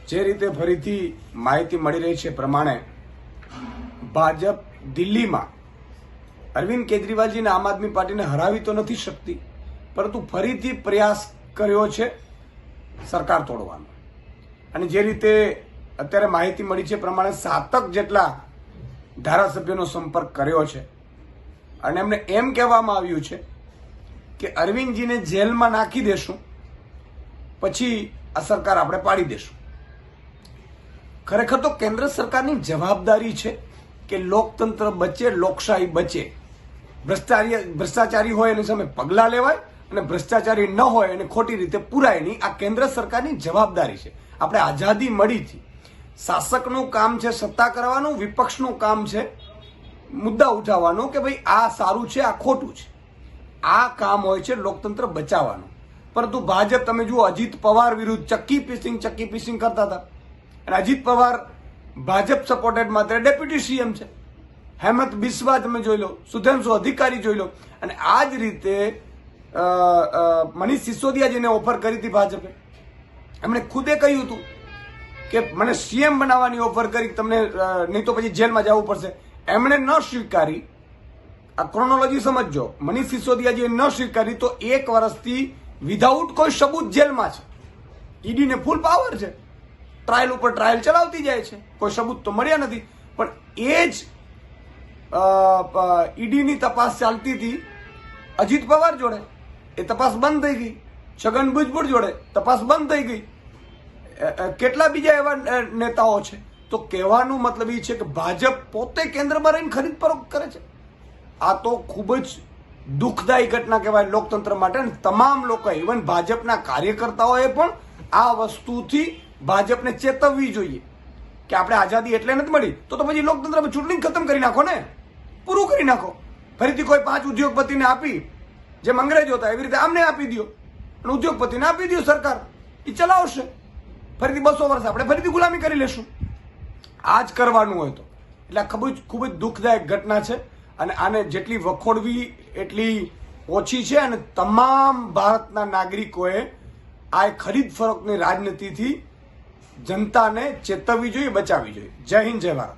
જે રીતે ફરીથી માહિતી મળી રહી છે પ્રમાણે ભાજપ દિલ્હીમાં અરવિંદ કેજરીવાલજીને આમ આદમી પાર્ટીને હરાવી તો નથી શકતી, પરંતુ ફરીથી પ્રયાસ કર્યો છે સરકાર તોડવાનો. અને જે રીતે અત્યારે માહિતી મળી છે પ્રમાણે 7 જેટલા ધારાસભ્યોનો સંપર્ક કર્યો છે અને એમને એમ કહેવામાં આવ્યું છે કે અરવિંદજીને જેલમાં નાખી દેશું, પછી આ સરકાર આપણે પાડી દેશું. ખરેખર તો કેન્દ્ર સરકારની જવાબદારી છે કે લોકતંત્ર બચે, લોકશાહી બચે. ભ્રષ્ટાચારી હોય એની સામે પગલાં લેવાય અને ભ્રષ્ટાચારી ન હોય એને ખોટી રીતે પુરાય નહીં. આ કેન્દ્ર સરકારની જવાબદારી છે. આપણે આઝાદી મળીથી શાસકનું કામ છે સત્તા કરવાનું, વિપક્ષનું કામ છે મુદ્દા ઉઠાવવાનું કે ભાઈ આ સારું છે, આ ખોટું છે. આ કામ હોય છે લોકતંત્ર બચાવવાનું. પરંતુ ભાજપ તમે જુઓ, અજીત પવાર વિરુદ્ધ ચક્કી પીસિંગ કરતા હતા. અને અજીત પવાર ભાજપ સપોર્ટેડ માત્ર ડેપ્યુટી સીએમ છે. હેમંત બિસ્વા તમે જોઈ લો, સુધેન્શુ અધિકારી જોઈ લો. અને આ જ રીતે મનીષ સિસોદિયાજીને ઓફર કરી હતી ભાજપે. એમણે ખુદે કહ્યું હતું કે મને સીએમ બનાવવાની ઓફર કરી, તમને નહીં તો પછી જેલમાં જવું પડશે. એમણે ન સ્વીકારી. આ ક્રોનોલોજી સમજજો. મનીષ સિસોદિયાજીએ ન સ્વીકારી તો 1 વર્ષથી વિધાઉટ કોઈ સબૂત જેલમાં છે. ઈડીને ફૂલ પાવર છે, ટ્રાયલ ઉપર ટ્રાયલ ચલાવતી જાય છે, કોઈ સબૂત તો મળ્યા નથી. પણ એ જ ઈડીની તપાસ ચાલતી હતી અજીત પવાર જોડે, એ તપાસ બંધ થઈ ગઈ. છગન ભુજબળ જોડે તપાસ બંધ થઈ ગઈ. કેટલા બીજા એવા નેતાઓ છે. તો કહેવાનો મતલબ એ છે કે ભાજપ પોતે કેન્દ્રમાં રહીને ખરીદ ફરોખ્ત કરે છે. આ તો ખૂબ જ દુઃખદાયી ઘટના કહેવાય લોકતંત્ર માટે. અને તમામ લોકો, ઇવન ભાજપના કાર્યકર્તાઓએ પણ આ વસ્તુથી ભાજપને ચેતવવી જોઈએ કે આપણે આઝાદી એટલે નથી મળી તો પછી લોકતંત્રમાં ચૂંટણી ખતમ કરી નાખો ને, પૂરું કરી નાખો. ફરીથી કોઈ 5 ઉદ્યોગપતિને આપી, જેમ અંગ્રેજો હતા એવી રીતે આમને આપી દો અને ઉદ્યોગપતિને આપી દો સરકાર, એ ચલાવશે. ફરીથી 200 વર્ષ આપણે ફરીથી ગુલામી કરી લેશું. આ જ કરવાનું હોય તો. એટલે ખૂબ જ દુઃખદાયક ઘટના છે અને આને જેટલી વખોડવી એટલી ઓછી છે. અને તમામ ભારતના નાગરિકોએ આ ખરીદ ફરોખ્તની રાજનીતિથી જનતાને ચેતવવી જોઈએ, બચાવવી જોઈએ. જય હિન્દ, જય ભારત.